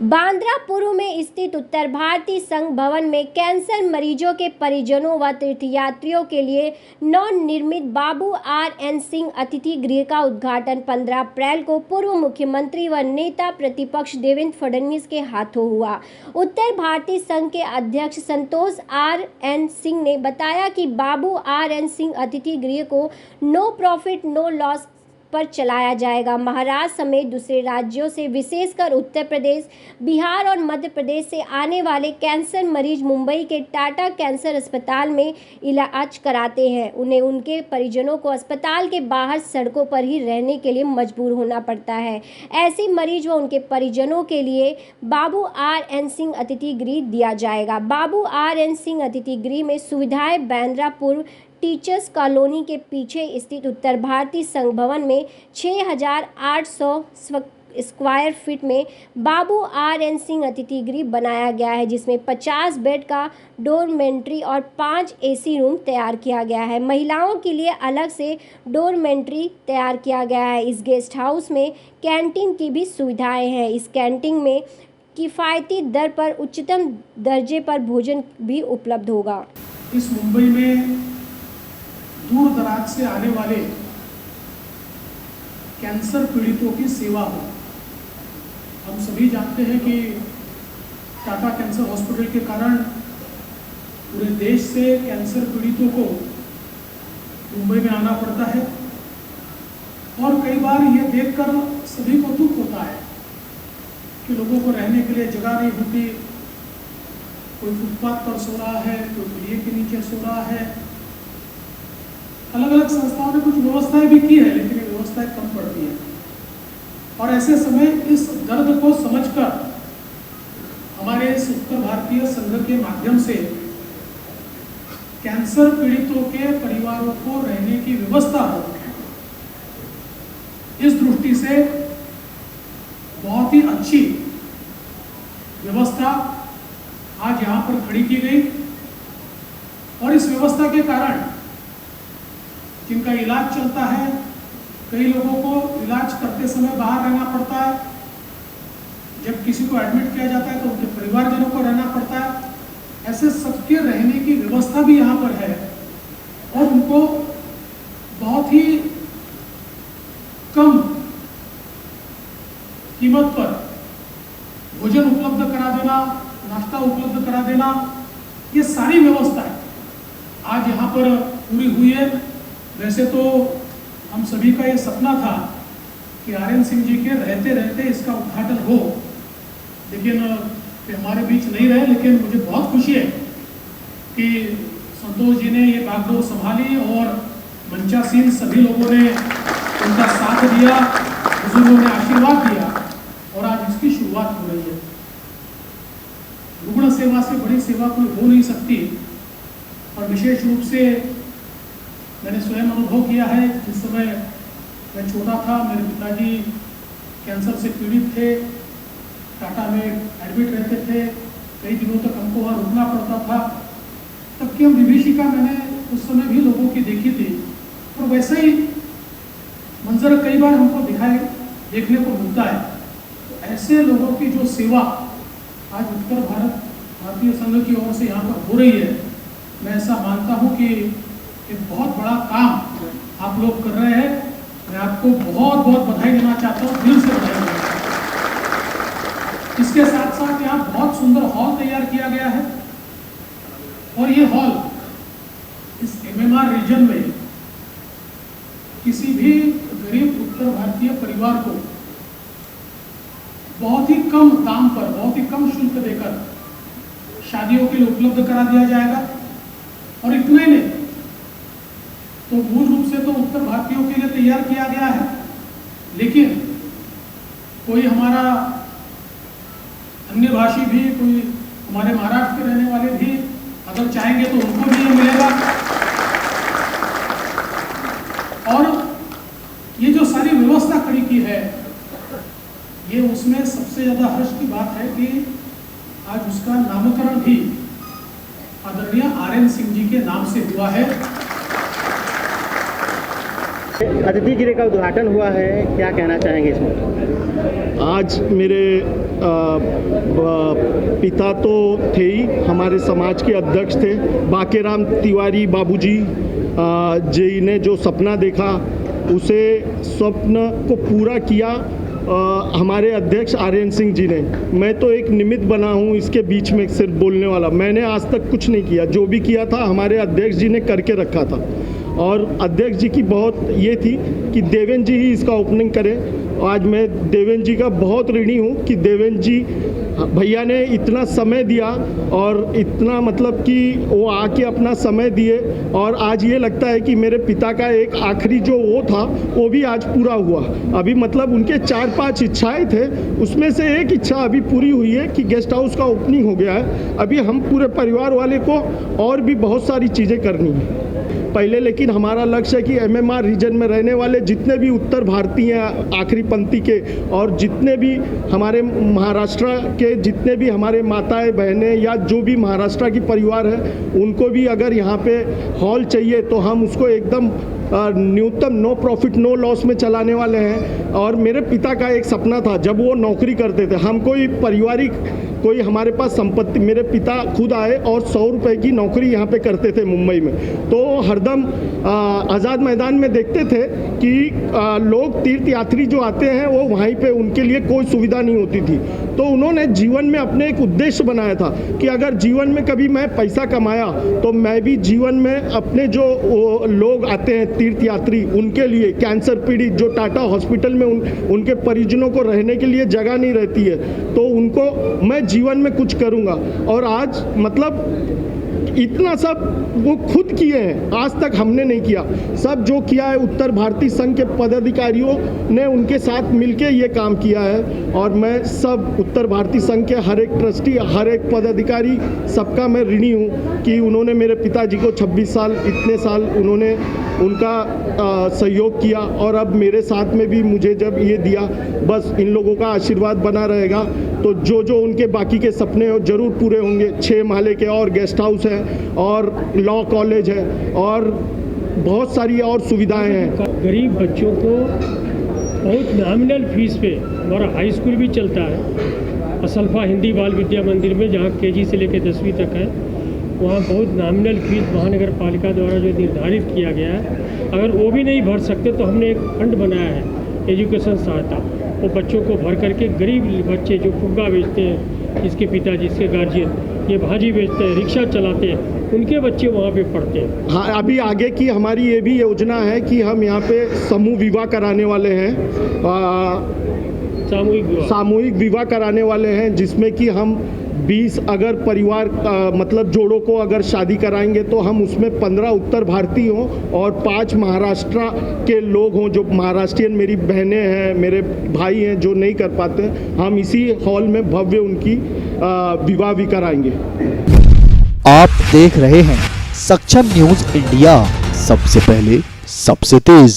बांद्रा पूर्व में स्थित उत्तर भारतीय संघ भवन में कैंसर मरीजों के परिजनों व तीर्थयात्रियों के लिए नवनिर्मित बाबू आर.एन. सिंह अतिथि गृह का उद्घाटन 15 अप्रैल को पूर्व मुख्यमंत्री व नेता प्रतिपक्ष देवेंद्र फडणवीस के हाथों हुआ। उत्तर भारतीय संघ के अध्यक्ष संतोष आर.एन. सिंह ने बताया कि बाबू आर.एन. सिंह अतिथि गृह को नो प्रॉफिट नो लॉस पर चलाया जाएगा। महाराष्ट्र समेत दूसरे राज्यों से विशेषकर उत्तर प्रदेश, बिहार और मध्य प्रदेश से आने वाले कैंसर मरीज मुंबई के टाटा कैंसर अस्पताल में इलाज कराते हैं। उन्हें उनके परिजनों को अस्पताल के बाहर सड़कों पर ही रहने के लिए मजबूर होना पड़ता है। ऐसे मरीज व उनके परिजनों के लिए बाबू आर.एन. सिंह अतिथि गृह दिया जाएगा। बाबू आर.एन. सिंह अतिथि गृह में सुविधाएं बांद्रा पूर्व टीचर्स कॉलोनी के पीछे स्थित उत्तर भारतीय संघ भवन में 6,800 स्क्वायर फीट में बाबू आर.एन. सिंह अतिथि गृह बनाया गया है, जिसमें 50 बेड का डोरमेंट्री और 5 एसी रूम तैयार किया गया है। महिलाओं के लिए अलग से डोरमेंट्री तैयार किया गया है। इस गेस्ट हाउस में कैंटीन की भी सुविधाएं हैं। इस कैंटीन में किफ़ायती दर पर उच्चतम दर्जे पर भोजन भी उपलब्ध होगा। इस मुंबई में दूर दराज से आने वाले कैंसर पीड़ितों की सेवा हो। हम सभी जानते हैं कि टाटा कैंसर हॉस्पिटल के कारण पूरे देश से कैंसर पीड़ितों को मुंबई में आना पड़ता है और कई बार ये देखकर सभी को दुख होता है कि लोगों को रहने के लिए जगह नहीं होती। कोई फुटपाथ पर सो रहा है, कोई पुलिये के नीचे सो रहा है। अलग अलग संस्थाओं ने कुछ व्यवस्थाएं भी की है, लेकिन ये व्यवस्थाएं कम पड़ती हैं। और ऐसे समय इस दर्द को समझकर हमारे इस उत्तर भारतीय संघ के माध्यम से कैंसर पीड़ितों के परिवारों को रहने की व्यवस्था हो, इस दृष्टि से बहुत ही अच्छी व्यवस्था आज यहाँ पर खड़ी की गई। और इस व्यवस्था के कारण जिनका इलाज चलता है, कई लोगों को इलाज करते समय बाहर रहना पड़ता है। जब किसी को एडमिट किया जाता है तो उनके परिवारजनों को रहना पड़ता है। ऐसे सबके रहने की व्यवस्था भी यहाँ पर है और उनको बहुत ही कम कीमत पर भोजन उपलब्ध करा देना, नाश्ता उपलब्ध करा देना, ये सारी व्यवस्थाएं आज यहाँ पर पूरी हुई है। वैसे तो हम सभी का ये सपना था कि आर.एन. सिंह जी के रहते रहते इसका उद्घाटन हो, लेकिन वे हमारे बीच नहीं रहे। लेकिन मुझे बहुत खुशी है कि संतोष जी ने ये बागडोर संभाली और मंचासीन सभी लोगों ने उनका साथ दिया, बुजुर्गों ने आशीर्वाद दिया और आज इसकी शुरुआत हो रही है। रुग्ण सेवा से बड़ी सेवा कोई हो नहीं सकती। और विशेष रूप से मैंने स्वयं अनुभव किया है। जिस समय मैं छोटा था, मेरे पिताजी कैंसर से पीड़ित थे, टाटा में एडमिट रहते थे, कई दिनों तक हमको वहाँ रुकना पड़ता था। तब की हम विभीषिका मैंने उस समय भी लोगों की देखी थी और वैसे ही मंजर कई बार हमको देखने को मिलता है। तो ऐसे लोगों की जो सेवा आज उत्तर भारतीय संघ की ओर से यहाँ पर हो रही है, मैं ऐसा मानता हूँ कि एक बहुत बड़ा काम आप लोग कर रहे हैं। मैं आपको बहुत बहुत बधाई देना चाहता हूँ, दिल से बधाई देना चाहता हूँ। इसके साथ साथ यहाँ बहुत सुंदर हॉल तैयार किया गया है और ये हॉल इस MMR रीजन में किसी भी गरीब उत्तर भारतीय परिवार को बहुत ही कम दाम पर, बहुत ही कम शुल्क देकर शादियों के लिए उपलब्ध करा दिया जाएगा। और इतने नहीं तो मूल रूप से तो उत्तर भारतीयों के लिए तैयार किया गया है, लेकिन कोई हमारा अन्य भाषी भी, कोई हमारे महाराष्ट्र के रहने वाले भी अगर चाहेंगे तो उनको भी ये मिलेगा। और ये जो सारी व्यवस्था खड़ी की है, ये उसमें सबसे ज़्यादा हर्ष की बात है कि आज उसका नामकरण भी आदरणीय आर.एन. सिंह जी के नाम से हुआ है। अतिथि गृह का उद्घाटन हुआ है, क्या कहना चाहेंगे इसमें? आज मेरे पिता तो थे ही, हमारे समाज के अध्यक्ष थे, बाकेराम तिवारी बाबूजी जी ने जो सपना देखा उसे स्वप्न को पूरा किया हमारे अध्यक्ष आर्यन सिंह जी ने। मैं तो एक निमित्त बना हूँ इसके बीच में सिर्फ बोलने वाला। मैंने आज तक कुछ नहीं किया, जो भी किया था हमारे अध्यक्ष जी ने करके रखा था। और अध्यक्ष जी की बहुत ये थी कि देवेंद्र जी ही इसका ओपनिंग करें। आज मैं देवेंद्र जी का बहुत ऋणी हूँ कि देवेंद्र जी भैया ने इतना समय दिया और इतना मतलब कि वो आके अपना समय दिए। और आज ये लगता है कि मेरे पिता का एक आखिरी जो वो था वो भी आज पूरा हुआ। अभी मतलब उनके 4-5 इच्छाएं थे, उसमें से एक इच्छा अभी पूरी हुई है कि गेस्ट हाउस का ओपनिंग हो गया है। अभी हम पूरे परिवार वाले को और भी बहुत सारी चीज़ें करनी है पहले, लेकिन हमारा लक्ष्य है कि MMR रीजन में रहने वाले जितने भी उत्तर भारतीय हैं आखिरी पंक्ति के, और जितने भी हमारे महाराष्ट्र के जितने भी हमारे माताएं बहनें या जो भी महाराष्ट्र की परिवार है, उनको भी अगर यहाँ पे हॉल चाहिए तो हम उसको एकदम न्यूनतम नो प्रॉफिट नो लॉस में चलाने वाले हैं। और मेरे पिता का एक सपना था, जब वो नौकरी करते थे, हम कोई पारिवारिक कोई हमारे पास संपत्ति, मेरे पिता खुद आए और 100 रुपये की नौकरी यहाँ पे करते थे मुंबई में। तो हरदम आज़ाद मैदान में देखते थे कि लोग तीर्थ यात्री जो आते हैं वो वहीं पे उनके लिए कोई सुविधा नहीं होती थी। तो उन्होंने जीवन में अपने एक उद्देश्य बनाया था कि अगर जीवन में कभी मैं पैसा कमाया तो मैं भी जीवन में अपने जो लोग आते हैं तीर्थ यात्री, उनके लिए कैंसर पीड़ित जो टाटा हॉस्पिटल में उनके परिजनों को रहने के लिए जगह नहीं रहती है, तो उनको मैं जीवन में कुछ करूँगा। और आज मतलब इतना सब वो खुद किए हैं, आज तक हमने नहीं किया। सब जो किया है उत्तर भारतीय संघ के पदाधिकारियों ने उनके साथ मिलके ये काम किया है। और मैं सब उत्तर भारतीय संघ के हर एक ट्रस्टी, हर एक पदाधिकारी, सबका मैं ऋणी हूँ कि उन्होंने मेरे पिताजी को 26 साल इतने साल उन्होंने उनका सहयोग किया। और अब मेरे साथ में भी मुझे जब ये दिया, बस इन लोगों का आशीर्वाद बना रहेगा तो जो जो उनके बाकी के सपने हो जरूर पूरे होंगे। 6 माले के और गेस्ट हाउस है और लॉ कॉलेज है और बहुत सारी और सुविधाएं हैं। गरीब बच्चों को बहुत नॉमिनल फीस पे, हमारा हाई स्कूल भी चलता है असल्फा हिंदी बाल विद्या मंदिर में, जहाँ KG से लेकर 10वीं तक है, वहाँ बहुत नॉमिनल फीस महानगर पालिका द्वारा जो निर्धारित किया गया है, अगर वो भी नहीं भर सकते तो हमने एक फंड बनाया है एजुकेशन सहायता। वो बच्चों को भर करके गरीब बच्चे जो फुग्गा बेचते हैं, जिसके पिताजी जिसके गार्जियन ये भाजी बेचते हैं, रिक्शा चलाते हैं, उनके बच्चे वहाँ पे पढ़ते हैं। हाँ, अभी आगे की हमारी ये भी योजना है कि हम यहाँ पे समूह विवाह कराने वाले हैं, सामूहिक विवाह कराने वाले हैं, जिसमें कि हम 20 अगर परिवार मतलब जोड़ों को अगर शादी कराएंगे तो हम उसमें 15 उत्तर भारतीय हों और 5 महाराष्ट्र के लोग हों, जो महाराष्ट्रियन मेरी बहनें हैं, मेरे भाई हैं जो नहीं कर पाते। हम इसी हॉल में भव्य उनकी विवाह भी कराएंगे। आप देख रहे हैं सक्षम न्यूज इंडिया, सबसे पहले सबसे तेज।